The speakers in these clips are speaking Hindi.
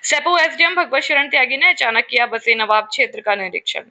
सेपो एसडीएम भगवत शरण त्यागी ने अचानक किया बसई नवाब क्षेत्र का निरीक्षण।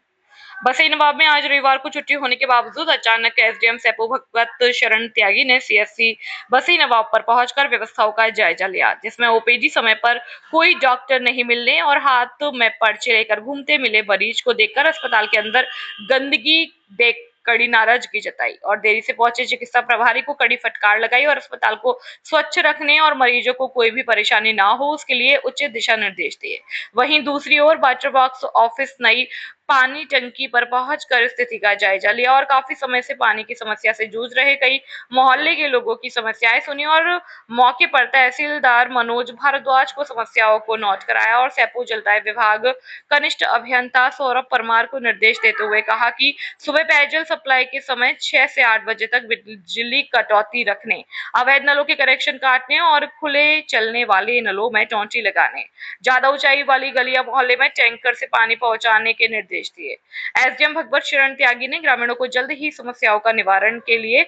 बसई नवाब में आज रविवार को छुट्टी होने के बावजूद अचानक एसडीएम सेपो भगवत शरण त्यागी ने सीएससी बसई नवाब पर पहुंचकर व्यवस्थाओं का जायजा लिया, जिसमें ओपीडी समय पर कोई डॉक्टर नहीं मिलने और हाथ में पर्चे लेकर घूमते मिले मरीज को देखकर अस्पताल के अंदर गंदगी देख कड़ी नाराजगी जताई और देरी से पहुंचे चिकित्सा प्रभारी को कड़ी फटकार लगाई और अस्पताल को स्वच्छ रखने और मरीजों को कोई भी परेशानी ना हो उसके लिए उचित दिशा निर्देश दिए। वहीं दूसरी ओर वाटर बॉक्स ऑफिस नई पानी टंकी पर पहुंचकर स्थिति का जायजा लिया और काफी समय से पानी की समस्या से जूझ रहे कई मोहल्ले के लोगों की समस्याएं सुनी और मौके पर तहसीलदार मनोज भारद्वाज को समस्याओं को नोट कराया और सेपो जलदाय विभाग कनिष्ठ अभियंता सौरभ परमार को निर्देश देते हुए कहा कि सुबह पेयजल सप्लाई के समय 6 से 8 बजे तक बिजली कटौती रखने, अवैध नलों के कनेक्शन काटने और खुले चलने वाले नलों में टोंटी लगाने, ज्यादा ऊंचाई वाली गलियां मोहल्ले में टैंकर से पानी पहुंचाने के निर्देश दिए। एसडीएम भगवत शरण त्यागी ने ग्रामीणों को जल्द ही समस्याओं का निवारण के लिए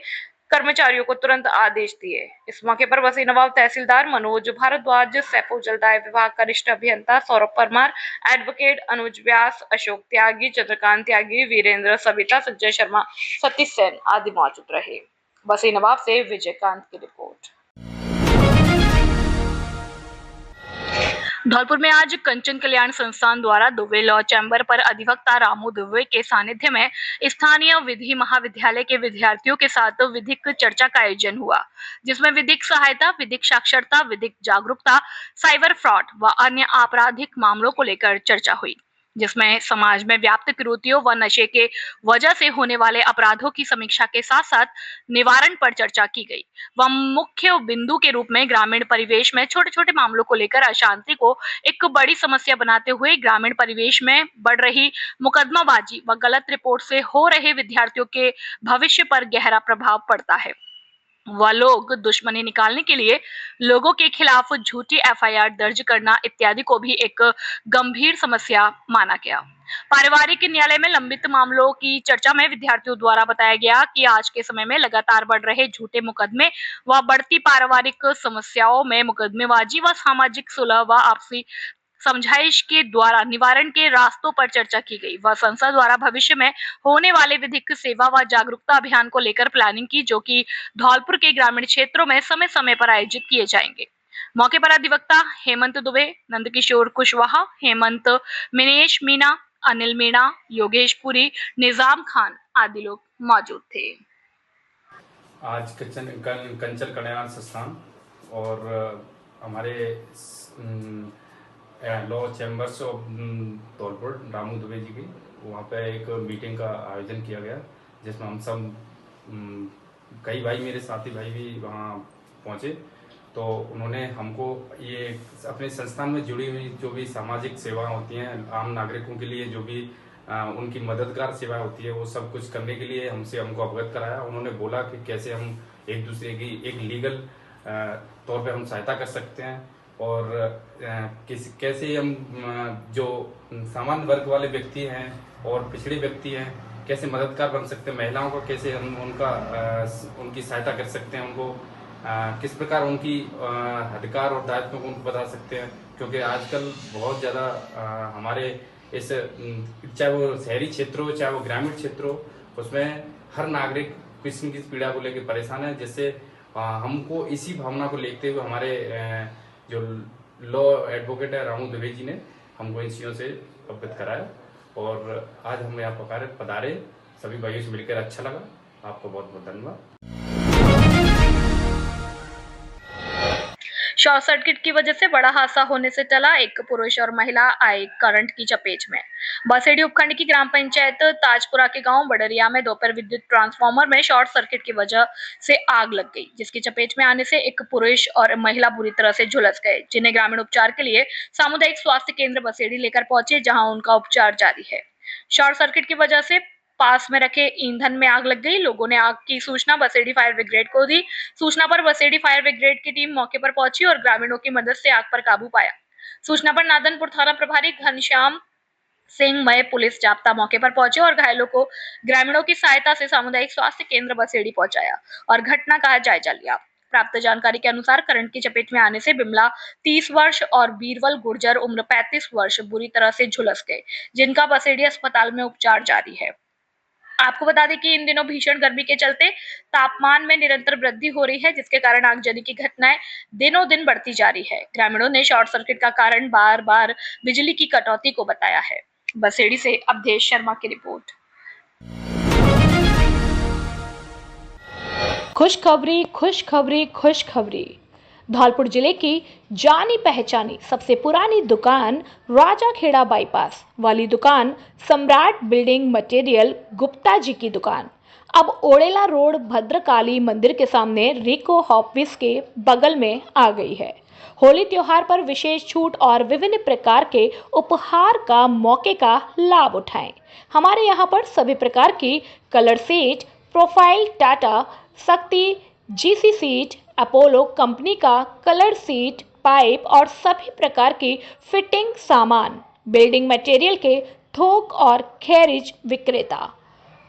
कर्मचारियों को तुरंत आदेश दिए। इस मौके पर बसई नवाब तहसीलदार मनोज भारद्वाज, सेपो जलदाय विभाग कनिष्ठ अभियंता सौरभ परमार, एडवोकेट अनुज व्यास, अशोक त्यागी, चंद्रकांत त्यागी, वीरेंद्र सविता, संजय शर्मा, सतीश सेन आदि मौजूद रहे। बसई नवाब से विजयकांत की रिपोर्ट। धौलपुर में आज कंचन कल्याण संस्थान द्वारा दुबे लॉ चैम्बर पर अधिवक्ता रामू दुबे के सानिध्य में स्थानीय विधि महाविद्यालय के विद्यार्थियों के साथ विधिक चर्चा का आयोजन हुआ, जिसमें विधिक सहायता, विधिक साक्षरता, विधिक जागरूकता, साइबर फ्रॉड व अन्य आपराधिक मामलों को लेकर चर्चा हुई, जिसमें समाज में व्याप्त कुरीतियों व नशे के वजह से होने वाले अपराधों की समीक्षा के साथ साथ निवारण पर चर्चा की गई व मुख्य बिंदु के रूप में ग्रामीण परिवेश में छोटे छोटे मामलों को लेकर अशांति को एक बड़ी समस्या बनाते हुए ग्रामीण परिवेश में बढ़ रही मुकदमाबाजी व गलत रिपोर्ट से हो रहे विद्यार्थियों के भविष्य पर गहरा प्रभाव पड़ता है। वह लोग दुश्मनी निकालने के लिए लोगों के खिलाफ झूठी एफआईआर दर्ज करना इत्यादि को भी एक गंभीर समस्या माना गया। पारिवारिक न्यायालय में लंबित मामलों की चर्चा में विद्यार्थियों द्वारा बताया गया कि आज के समय में लगातार बढ़ रहे झूठे मुकदमे व बढ़ती पारिवारिक समस्याओं में मुकदमेबाजी व सामाजिक सुलह व आपसी समझाइश के द्वारा निवारण के रास्तों पर चर्चा की गई व संसद द्वारा भविष्य में होने वाले विधिक सेवा व जागरूकता अभियान को लेकर प्लानिंग की, जो कि धौलपुर के ग्रामीण क्षेत्रों में समय समय पर आयोजित किए जाएंगे। मौके पर अधिवक्ता हेमंत दुबे, नंदकिशोर कुशवाहा, हेमंत मिनेश मीना, अनिल मीणा, योगेश पुरी, निजाम खान आदि लोग मौजूद थे। आज कंचन कल्याण संस्थान और हमारे law chambers of Dholpur Ramu Dubey ji की वहाँ पे एक मीटिंग का आयोजन किया गया, जिसमें हम सब कई भाई, मेरे साथी भाई भी वहाँ पहुँचे। तो उन्होंने हमको ये अपने संस्थान में जुड़ी हुई जो भी सामाजिक सेवाएं होती हैं, आम नागरिकों के लिए जो भी उनकी मददगार सेवाएं होती है, वो सब कुछ करने के लिए हमको अवगत कराया। उन्होंने बोला कि कैसे हम एक दूसरे की एक लीगल तौर पे हम सहायता कर सकते हैं और कैसे हम जो सामान्य वर्ग वाले व्यक्ति हैं और पिछड़े व्यक्ति हैं कैसे मददगार बन सकते हैं, महिलाओं को कैसे हम उनकी सहायता कर सकते हैं, उनको किस प्रकार उनकी अधिकार और दायित्वों को उनको बता सकते हैं। क्योंकि आजकल बहुत ज़्यादा हमारे इस चाहे वो शहरी क्षेत्र हो चाहे वो ग्रामीण क्षेत्र हो, उसमें हर नागरिक किसी न किसी पीड़ा को लेकर परेशान है। जिससे हमको इसी भावना को लेते हुए हमारे जो लॉ एडवोकेट है रामू दुबे जी ने हमको इन चीज़ों से अवगत कराया और आज हम यहाँ पधारे। सभी भाइयों से मिलकर अच्छा लगा। आपको बहुत बहुत धन्यवाद। शॉर्ट सर्किट की वजह से बड़ा हादसा होने से टला, एक पुरुष और महिला आए करंट की चपेट में। बसेड़ी उपखंड की ग्राम पंचायत ताजपुरा के गांव बडरिया में दोपहर विद्युत ट्रांसफार्मर में शॉर्ट सर्किट की वजह से आग लग गई, जिसकी चपेट में आने से एक पुरुष और महिला बुरी तरह से झुलस गए, जिन्हें ग्रामीण उपचार के लिए सामुदायिक स्वास्थ्य केंद्र बसेड़ी लेकर पहुंचे, जहां उनका उपचार जारी है। शॉर्ट सर्किट की वजह से पास में रखे ईंधन में आग लग गई। लोगों ने आग की सूचना बसेड़ी फायर ब्रिगेड को दी। सूचना पर बसेड़ी फायर ब्रिगेड की टीम मौके पर पहुंची और ग्रामीणों की मदद से आग पर काबू पाया। सूचना पर नादनपुर थाना प्रभारी घनश्याम सिंह मय पुलिस जाप्ता मौके पर पहुंचे और घायलों को ग्रामीणों की सहायता से सामुदायिक स्वास्थ्य केंद्र बसेड़ी पहुंचाया और घटना का जायजा लिया। प्राप्त जानकारी के अनुसार करंट की चपेट में आने से बिमला 30 वर्ष और बीरबल गुर्जर उम्र 35 वर्ष बुरी तरह से झुलस गए, जिनका बसेड़ी अस्पताल में उपचार जारी है। आपको बता दें कि इन दिनों भीषण गर्मी के चलते तापमान में निरंतर वृद्धि हो रही है, जिसके कारण आगजनी की घटनाएं दिनों दिन बढ़ती जा रही है। ग्रामीणों ने शॉर्ट सर्किट का कारण बार बार बिजली की कटौती को बताया है। बसेड़ी से अवधेश शर्मा की रिपोर्ट। खुशखबरी खुशखबरी खुशखबरी। धौलपुर जिले की जानी पहचानी सबसे पुरानी दुकान राजाखेड़ा बाईपास वाली दुकान सम्राट बिल्डिंग मटेरियल गुप्ता जी की दुकान अब ओड़ेला रोड भद्रकाली मंदिर के सामने रिको ऑफिस के बगल में आ गई है। होली त्योहार पर विशेष छूट और विभिन्न प्रकार के उपहार का मौके का लाभ उठाएं। हमारे यहाँ पर सभी प्रकार की कलर सीट, प्रोफाइल, टाटा, शक्ति, जीसी सीट, अपोलो कंपनी का कलर सीट, पाइप और सभी प्रकार की फिटिंग सामान, बिल्डिंग मटेरियल के थोक और खैरिज विक्रेता।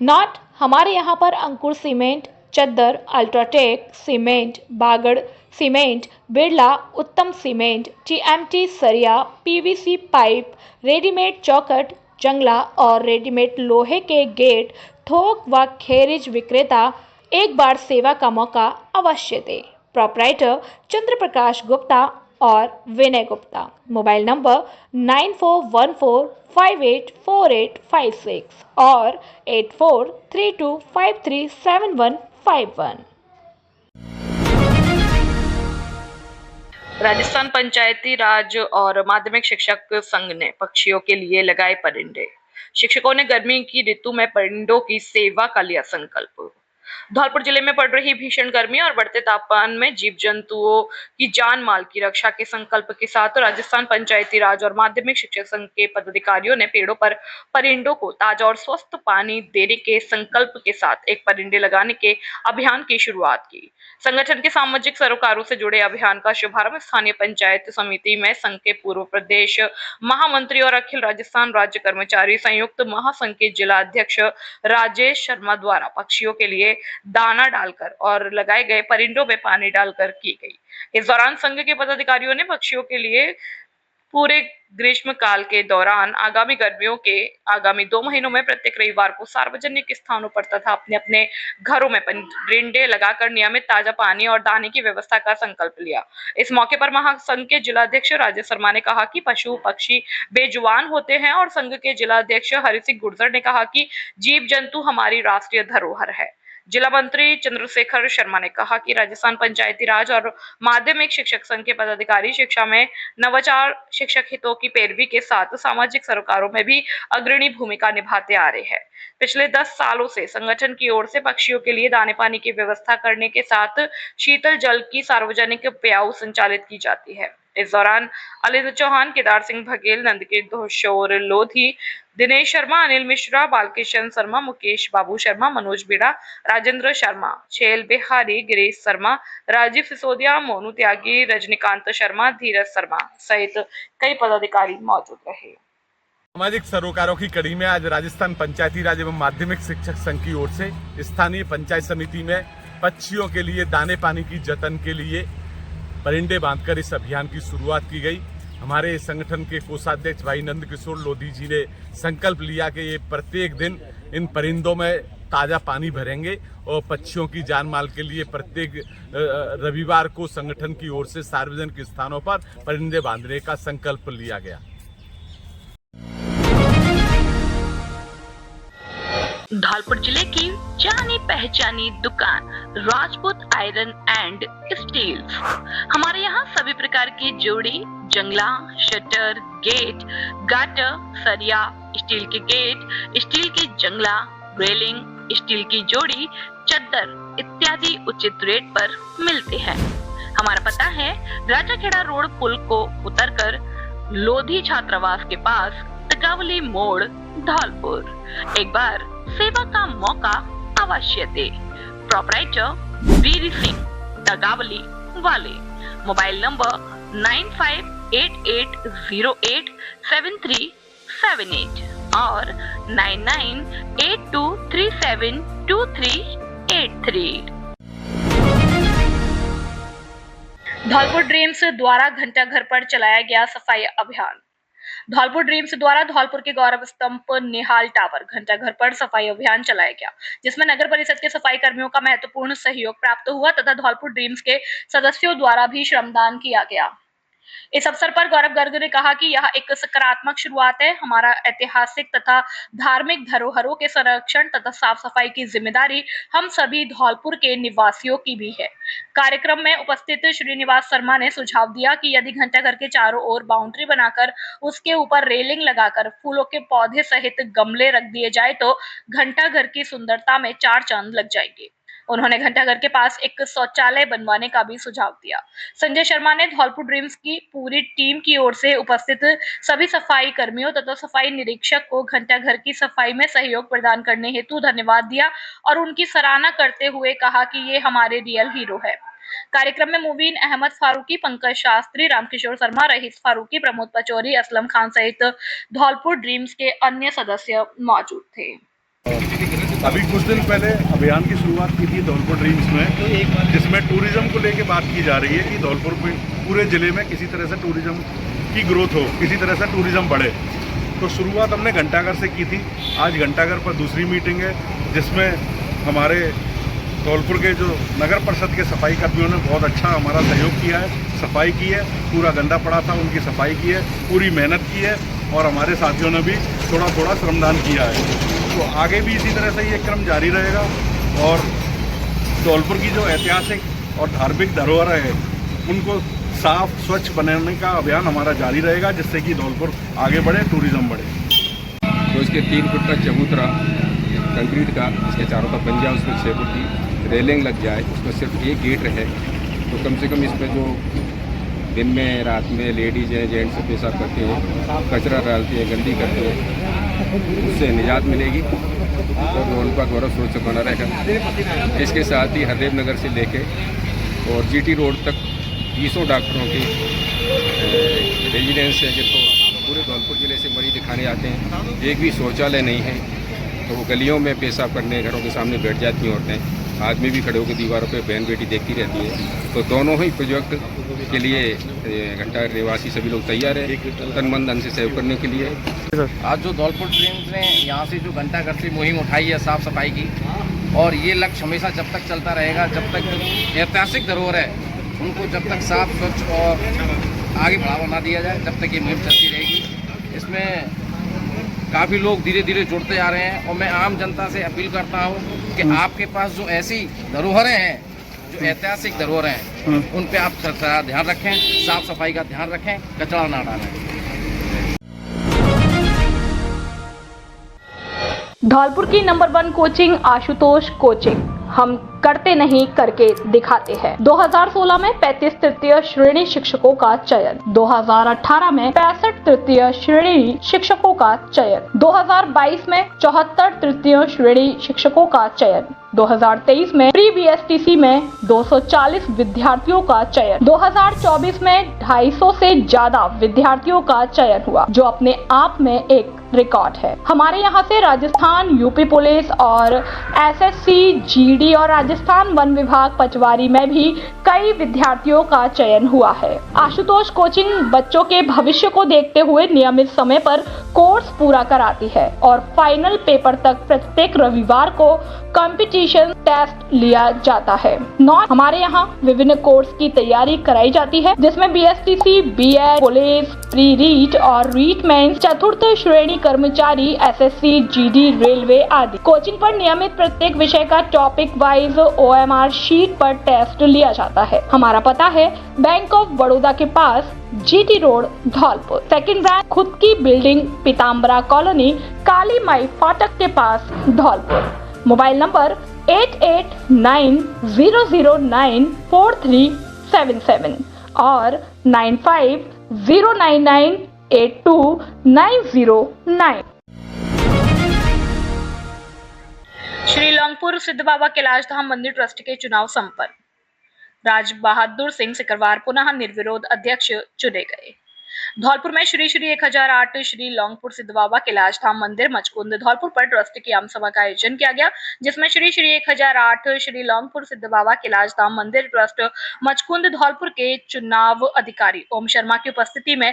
नॉट हमारे यहाँ पर अंकुर सीमेंट, चद्दर, अल्ट्राटेक सीमेंट, बागड़ सीमेंट, बिरला उत्तम सीमेंट, टीएमटी सरिया, पीवीसी पाइप, रेडीमेड चौखट, जंगला और रेडीमेड लोहे के गेट, थोक व खैरिज विक्रेता एक बार सेवा का मौका अवश्य दें। प्रोपराइटर चंद्र प्रकाश गुप्ता और विनय गुप्ता। मोबाइल नंबर 9414584856 और 8432537151। राजस्थान पंचायती राज और माध्यमिक शिक्षक संघ ने पक्षियों के लिए लगाए परिंदे। शिक्षकों ने गर्मी की ऋतु में परिंदों की सेवा का लिया संकल्प। धौलपुर जिले में पड़ रही भीषण गर्मी और बढ़ते तापमान में जीव जंतुओं की जान माल की रक्षा के संकल्प के साथ राजस्थान पंचायती राज और माध्यमिक शिक्षक संघ के पदाधिकारियों ने पेड़ों पर परिंदों को ताजा और स्वस्थ पानी देने के संकल्प के साथ एक परिंदे लगाने के अभियान की शुरुआत की। संगठन के सामाजिक सरोकारों से जुड़े अभियान का शुभारंभ स्थानीय पंचायत समिति में संघ के पूर्व प्रदेश महामंत्री और अखिल राजस्थान राज्य कर्मचारी संयुक्त महासंघ के जिला अध्यक्ष राजेश शर्मा द्वारा पक्षियों के लिए दाना डालकर और लगाए गए परिंदों में पानी डालकर की गई। इस दौरान संघ के पदाधिकारियों ने पक्षियों के लिए पूरे ग्रीष्म काल के दौरान आगामी गर्मियों के आगामी 2 महीनों में प्रत्येक रविवार को सार्वजनिक स्थानों पर तथा अपने अपने घरों में परिंदे लगाकर नियमित ताजा पानी और दाने की व्यवस्था का संकल्प लिया। इस मौके पर महासंघ के जिलाध्यक्ष राजेश शर्मा ने कहा कि पशु पक्षी बेजुबान होते हैं और संघ के जिलाध्यक्ष हरि सिंह गुर्जर ने कहा कि जीव जंतु हमारी राष्ट्रीय धरोहर है। जिला मंत्री चंद्रशेखर शर्मा ने कहा कि राजस्थान पंचायती राज और माध्यमिक शिक्षक संघ के पदाधिकारी शिक्षा में नवाचार, शिक्षक हितों की पैरवी के साथ सामाजिक सरोकारों में भी अग्रणी भूमिका निभाते आ रहे हैं। पिछले 10 सालों से संगठन की ओर से पक्षियों के लिए दाने पानी की व्यवस्था करने के साथ शीतल जल की सार्वजनिक प्याऊ संचालित की जाती है। इस दौरान अलिंद चौहान, केदार सिंह बघेल, नंदकिशोर लोधी, दिनेश शर्मा, अनिल मिश्रा, बालकिशन शर्मा, मुकेश बाबू शर्मा, मनोज बीड़ा, राजेंद्र शर्मा, छेल बिहारी, गिरीश शर्मा, राजीव सिसोदिया, मोनू त्यागी, रजनीकांत शर्मा, धीरज शर्मा सहित कई पदाधिकारी मौजूद रहे। सामाजिक सरोकारों की कड़ी में आज राजस्थान पंचायती राज एवं माध्यमिक शिक्षक संघ की ओर से स्थानीय पंचायत समिति में पक्षियों के लिए दाने पानी की जतन के लिए परिंदे बांधकर इस अभियान की शुरुआत की गई। हमारे संगठन के कोषाध्यक्ष भाई नंदकिशोर लोधी जी ने संकल्प लिया कि ये प्रत्येक दिन इन परिंदों में ताज़ा पानी भरेंगे और पक्षियों की जान माल के लिए प्रत्येक रविवार को संगठन की ओर से सार्वजनिक स्थानों पर परिंदे बांधने का संकल्प लिया गया। धौलपुर जिले की जानी पहचानी दुकान राजपूत आयरन एंड स्टील्स। हमारे यहाँ सभी प्रकार की जोड़ी, जंगला, शटर, गेट, गाटर, सरिया, स्टील के गेट, स्टील की जंगला, रेलिंग, स्टील की जोड़ी, चद्दर इत्यादि उचित रेट पर मिलते हैं। हमारा पता है राजाखेड़ा रोड पुल को उतरकर लोधी छात्रावास के पास तगावली मोड़, धौलपुर। एक बार सेवा का मौका अवश्य दे। प्रोपराइटर वीर सिंह, तगावली वाले। मोबाइल नंबर 9588087378 और 9982372383। धौलपुर ड्रीम्स द्वारा घंटा घर पर चलाया गया सफाई अभियान। धौलपुर ड्रीम्स द्वारा धौलपुर के गौरव स्तंभ निहाल टावर घंटा घर पर सफाई अभियान चलाया गया, जिसमें नगर परिषद के सफाई कर्मियों का महत्वपूर्ण सहयोग प्राप्त हुआ तथा धौलपुर ड्रीम्स के सदस्यों द्वारा भी श्रमदान किया गया। इस अवसर पर गौरव गर्ग ने कहा कि यह एक सकारात्मक शुरुआत है। हमारा ऐतिहासिक तथा धार्मिक धरोहरों के संरक्षण तथा साफ सफाई की जिम्मेदारी हम सभी धौलपुर के निवासियों की भी है। कार्यक्रम में उपस्थित श्रीनिवास शर्मा ने सुझाव दिया कि यदि घंटाघर के चारों ओर बाउंड्री बनाकर उसके ऊपर रेलिंग लगाकर फूलों के पौधे सहित गमले रख दिए जाए तो घंटाघर की सुंदरता में चार चांद लग जाएंगे। उन्होंने घंटाघर के पास एक शौचालय बनवाने का भी सुझाव दिया। संजय शर्मा ने धौलपुर ड्रीम्स की पूरी टीम की ओर से उपस्थित सभी सफाई कर्मियों तथा सफाई निरीक्षक को घंटाघर की सफाई में सहयोग प्रदान करने हेतु धन्यवाद दिया और उनकी सराहना करते हुए कहा कि ये हमारे रियल हीरो है। कार्यक्रम में मुबीन अहमद फारूकी, पंकज शास्त्री, रामकिशोर शर्मा, रहीस फारूकी, प्रमोद पचौरी, असलम खान सहित धौलपुर ड्रीम्स के अन्य सदस्य मौजूद थे। अभी कुछ दिन पहले अभियान की शुरुआत की थी धौलपुर ड्रीम्स में, जिसमें टूरिज्म को लेकर बात की जा रही है कि धौलपुर में पूरे ज़िले में किसी तरह से टूरिज्म की ग्रोथ हो, किसी तरह से टूरिज्म बढ़े। तो शुरुआत हमने घंटाघर से की थी। आज घंटाघर पर दूसरी मीटिंग है, जिसमें हमारे धौलपुर के जो नगर परिषद के सफाई कर्मियों ने बहुत अच्छा हमारा सहयोग किया है, सफाई की है, पूरा गंदा पड़ा था उनकी सफाई की है, पूरी मेहनत की है और हमारे साथियों ने भी थोड़ा थोड़ा श्रमदान किया है। तो आगे भी इसी तरह से ये क्रम जारी रहेगा और धौलपुर की जो ऐतिहासिक और धार्मिक धरोहर है उनको साफ स्वच्छ बनाने का अभियान हमारा जारी रहेगा, जिससे कि धौलपुर आगे बढ़े, टूरिज्म बढ़े। तो इसके 3 फुट का चबूतरा कंक्रीट का इसके चारों तरफ बन जाए, उसमें 6 फुट की रेलिंग लग जाए, उसमें सिर्फ एक गेट रहे तो कम से कम इसमें जो दिन में रात में लेडीज़ हैं जेंट्स पेशाब करते हैं, कचरा डालते हैं, गंदी करते हैं, उससे निजात मिलेगी और उनका गौरव सुरक्षित बना रहेगा। इसके साथ ही हरदेव नगर से लेके और जीटी रोड तक 20 डॉक्टरों की रेजिडेंस है, जिनको पूरे धौलपुर ज़िले से मरीज दिखाने आते हैं। एक भी शौचालय नहीं है तो वो गलियों में पेशाब करने घरों के सामने बैठ जाती हैं औरतें, आदमी भी खड़े होकर दीवारों पे बहन बेटी देखती रहती है। तो दोनों ही प्रोजेक्ट के लिए घंटाघर निवासी सभी लोग तैयार है तन मन धन से सहयोग करने के लिए। आज जो धौलपुर ड्रीम्स ने यहाँ से जो घंटाघर से मुहिम उठाई है साफ सफाई की, और ये लक्ष्य हमेशा जब तक चलता रहेगा, जब तक ऐतिहासिक धरोहर है उनको जब तक साफ स्वच्छ और आगे बढ़ावा ना दिया जाए, जब तक ये मुहिम चलती रहेगी। इसमें काफ़ी लोग धीरे धीरे जुड़ते आ रहे हैं और मैं आम जनता से अपील करता हूँ कि आपके पास जो ऐसी धरोहरें हैं, जो ऐतिहासिक धरोहरें हैं, उन पे आप ध्यान रखें, साफ सफाई का ध्यान रखें, कचरा ना डालें। धौलपुर की नंबर 1 कोचिंग आशुतोष कोचिंग, हम करते नहीं करके दिखाते हैं। 2016 में 35 तृतीय श्रेणी शिक्षकों का चयन, 2018 में 65 तृतीय श्रेणी शिक्षकों का चयन, 2022 में 74 तृतीय श्रेणी शिक्षकों का चयन, 2023 में प्री बीएसटीसी में 240 विद्यार्थियों का चयन, 2024 में 250 से ज्यादा विद्यार्थियों का चयन हुआ, जो अपने आप में एक रिकॉर्ड है। हमारे यहाँ से राजस्थान यूपी पुलिस और एसएससी जीडी और राजस्थान वन विभाग पचवारी में भी कई विद्यार्थियों का चयन हुआ है। आशुतोष कोचिंग बच्चों के भविष्य को देखते हुए नियमित समय पर कोर्स पूरा कराती है और फाइनल पेपर तक प्रत्येक रविवार को कंपटीशन टेस्ट लिया जाता है। हमारे यहाँ विभिन्न कोर्स की तैयारी कराई जाती है, जिसमें BSTC, BEd, police, pre REET और रीट मेंस, चतुर्थ श्रेणी कर्मचारी, एसएससी, जीडी, रेलवे आदि। कोचिंग पर नियमित प्रत्येक विषय का टॉपिक वाइज ओएमआर शीट पर टेस्ट लिया जाता है। हमारा पता है बैंक ऑफ बड़ौदा के पास, GT road, Dholpur. Second rank खुद की बिल्डिंग, पीताम्बरा कॉलोनी, काली माई फाटक के पास, धौलपुर। मोबाइल नंबर 8890094377 और 9509982909। श्री लौंगपुर सिद्ध बाबा कैलाश धाम मंदिर ट्रस्ट के चुनाव संपन्न। राज बहादुर सिंह सिकरवार पुनः निर्विरोध अध्यक्ष चुने गए। धौलपुर में श्री श्री 1008 श्री लौंगपुर सिद्ध बाबा कैलाश धाम मंदिर मचकुंद धौलपुर पर ट्रस्ट की आम सभा का आयोजन किया गया, जिसमें श्री श्री 1008 श्री लौंगपुर सिद्ध बाबा कैलाश धाम मंदिर ट्रस्ट मचकुंद धौलपुर के चुनाव अधिकारी ओम शर्मा की उपस्थिति में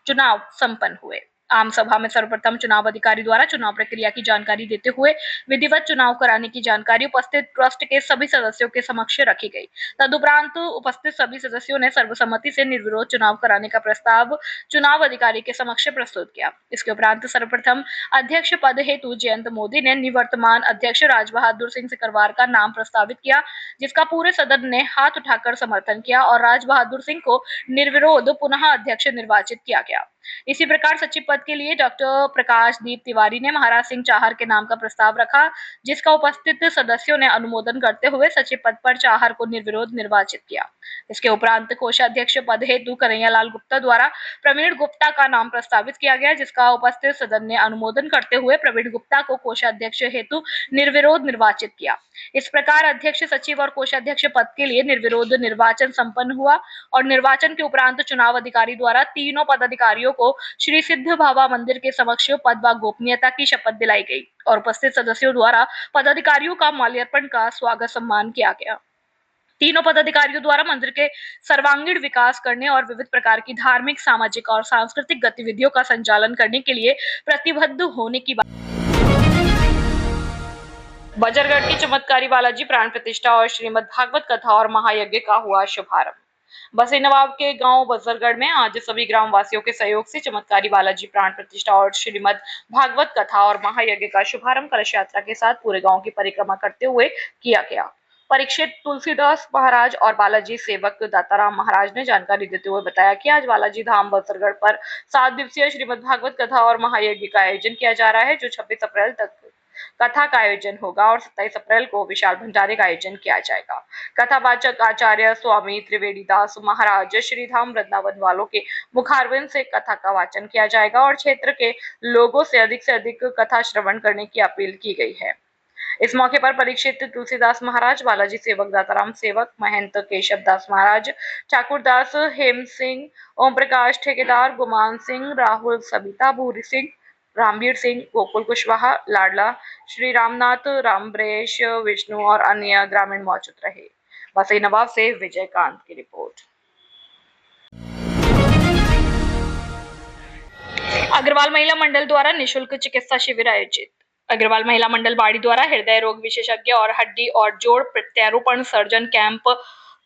चुनाव संपन्न हुए। आम सभा में सर्वप्रथम चुनाव अधिकारी द्वारा चुनाव प्रक्रिया की जानकारी देते हुए विधिवत चुनाव कराने की जानकारी उपस्थित ट्रस्ट के सभी सदस्यों के समक्ष रखी गई। तदुपरांत उपस्थित सभी सदस्यों ने सर्वसम्मति से निर्विरोध चुनाव कराने का प्रस्ताव चुनाव अधिकारी के समक्ष प्रस्तुत किया। इसके उपरांत सर्वप्रथम अध्यक्ष पद हेतु जयंत मोदी ने निवर्तमान अध्यक्ष राज बहादुर सिंह सिकरवार का नाम प्रस्तावित किया, जिसका पूरे सदन ने हाथ उठाकर समर्थन किया और राज बहादुर सिंह को निर्विरोध पुनः अध्यक्ष निर्वाचित किया गया। इसी प्रकार सचिव पद के लिए डॉक्टर प्रकाश दीप तिवारी ने महाराज सिंह चाहर के नाम का प्रस्ताव रखा, जिसका उपस्थित सदस्यों ने अनुमोदन करते हुए सचिव पद पर चाहर को निर्विरोध निर्वाचित किया। इसके उपरांत कोषाध्यक्ष पद हेतु कन्हैयालाल गुप्ता द्वारा प्रवीण गुप्ता का नाम प्रस्तावित किया गया, जिसका उपस्थित सदन ने अनुमोदन करते हुए प्रवीण गुप्ता को कोषाध्यक्ष हेतु निर्विरोध निर्वाचित किया। इस प्रकार अध्यक्ष, सचिव और कोषाध्यक्ष पद के लिए निर्विरोध निर्वाचन संपन्न हुआ और निर्वाचन के उपरांत चुनाव अधिकारी द्वारा तीनों पदाधिकारियों को श्री सिद्ध बाबा मंदिर के समक्ष पद व गोपनीयता की शपथ दिलाई गई और उपस्थित सदस्यों द्वारा पदाधिकारियों का माल्यार्पण का स्वागत सम्मान किया गया। तीनों पदाधिकारियों द्वारा मंदिर के सर्वांगीण विकास करने और विविध प्रकार की धार्मिक, सामाजिक और सांस्कृतिक गतिविधियों का संचालन करने के लिए प्रतिबद्ध होने की बात। बजरगढ़ की चमत्कारी बालाजी प्राण प्रतिष्ठा और श्रीमद् भागवत कथा और महायज्ञ का हुआ शुभारंभ। बसई नवाब के गांव बजरगढ़ में आज सभी ग्रामवासियों के सहयोग से चमत्कारी बालाजी प्राण प्रतिष्ठा और श्रीमद् भागवत कथा और महायज्ञ का शुभारंभ कलश यात्रा के साथ पूरे गांव की परिक्रमा करते हुए किया गया। परीक्षित तुलसीदास महाराज और बालाजी सेवक दाताराम महाराज ने जानकारी देते हुए बताया कि आज बालाजी धाम बसरगढ़ पर 7 दिवसीय श्रीमद् भागवत कथा और महायज्ञ का आयोजन किया जा रहा है, जो 26 अप्रैल तक कथा का आयोजन होगा और 27 अप्रैल को विशाल भंडारे का आयोजन किया जाएगा। कथावाचक आचार्य स्वामी त्रिवेणी दास महाराज श्रीधाम वृंदावन वालों के मुखारविंद से कथा का वाचन किया जाएगा और क्षेत्र के लोगों से अधिक कथा श्रवण करने की अपील की गई है। इस मौके पर परीक्षित तुलसीदास महाराज, बालाजी सेवक दाताराम सेवक, महंत केशव दास महाराज, ठाकुर दास हेम सिंह, ओम प्रकाश ठेकेदार, गुमान सिंह, राहुल सबिता, भूरी सिंह, रामवीर सिंह, गोकुल कुशवाहा, लाडला, श्री रामनाथ, रामब्रेश, विष्णु और अन्य ग्रामीण मौजूद रहे। बसई नवाब से विजयकांत की रिपोर्ट। अग्रवाल महिला मंडल द्वारा निःशुल्क चिकित्सा शिविर आयोजित। अग्रवाल महिला मंडल बाड़ी द्वारा हृदय रोग विशेषज्ञ और हड्डी और जोड़ प्रत्यारोपण सर्जन कैंप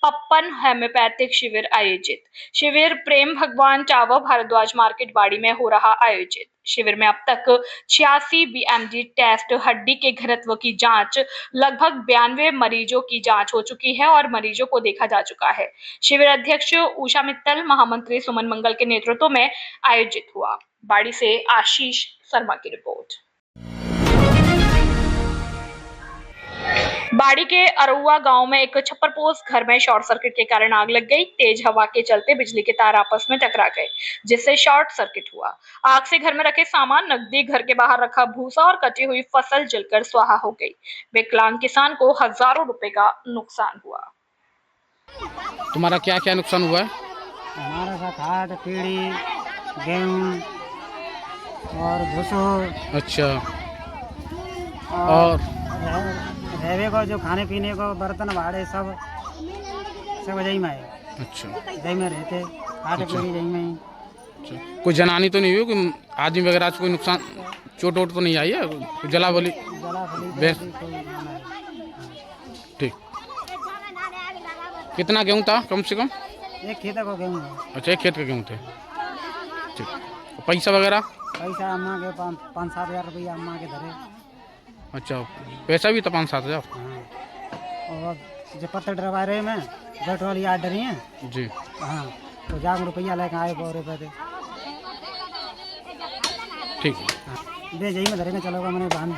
पप्पन होम्योपैथिक शिविर आयोजित। शिविर प्रेम भगवान टावर भारद्वाज मार्केट बाड़ी में हो रहा आयोजित। शिविर में अब तक 86 बीएमडी टेस्ट, हड्डी के घनत्व की जांच, लगभग 92 मरीजों की जांच हो चुकी है और मरीजों को देखा जा चुका है। शिविर अध्यक्ष उषा मित्तल, महामंत्री सुमन मंगल के नेतृत्व में आयोजित हुआ। बाड़ी से आशीष शर्मा की रिपोर्ट। बाड़ी के अरुआ गांव में एक छप्परपोश घर में शॉर्ट सर्किट के कारण आग लग गई। तेज हवा के चलते बिजली के तार आपस में टकरा गए, जिससे शॉर्ट सर्किट हुआ। आग से घर में रखे सामान, नकदी, घर के बाहर रखा भूसा और कटी हुई फसल जलकर स्वाहा हो गई। विकलांग किसान को हजारों रुपए का नुकसान हुआ। तुम्हारा क्या क्या नुकसान हुआ है? हमारा साथ खाद, पीढ़ी, गेहूँ और भूसो। अच्छा, और रहने को, जो खाने पीने को, बर्तन भाड़े सब वजह में है। अच्छा, जही में रहते, खाद पीढ़ी जही में। अच्छा, कोई जनानी तो नहीं हुई कि आदमी वगैरह से कोई नुकसान, चोट वोट तो नहीं आई है? जला बोली ठीक। कितना गेहूँ था कम से कम? एक खेत को गेहूँ है। अच्छा, एक खेत का गेहूँ थे। ठीक, पैसा वगैरह? पैसा अम्मा के 5-7 हज़ार रुपया अम्मा के धरे। अच्छा, पैसा भी था 5-7 हज़ार। हाँ, और जो पत्थर डरवा रहे में गट वाली याद डरी हैं जी। हाँ, तो जाकर रुपया लेकर आए बोरे पे। ठीक, दे जाइए, मैं धरे में चलोगा मैंने बांध।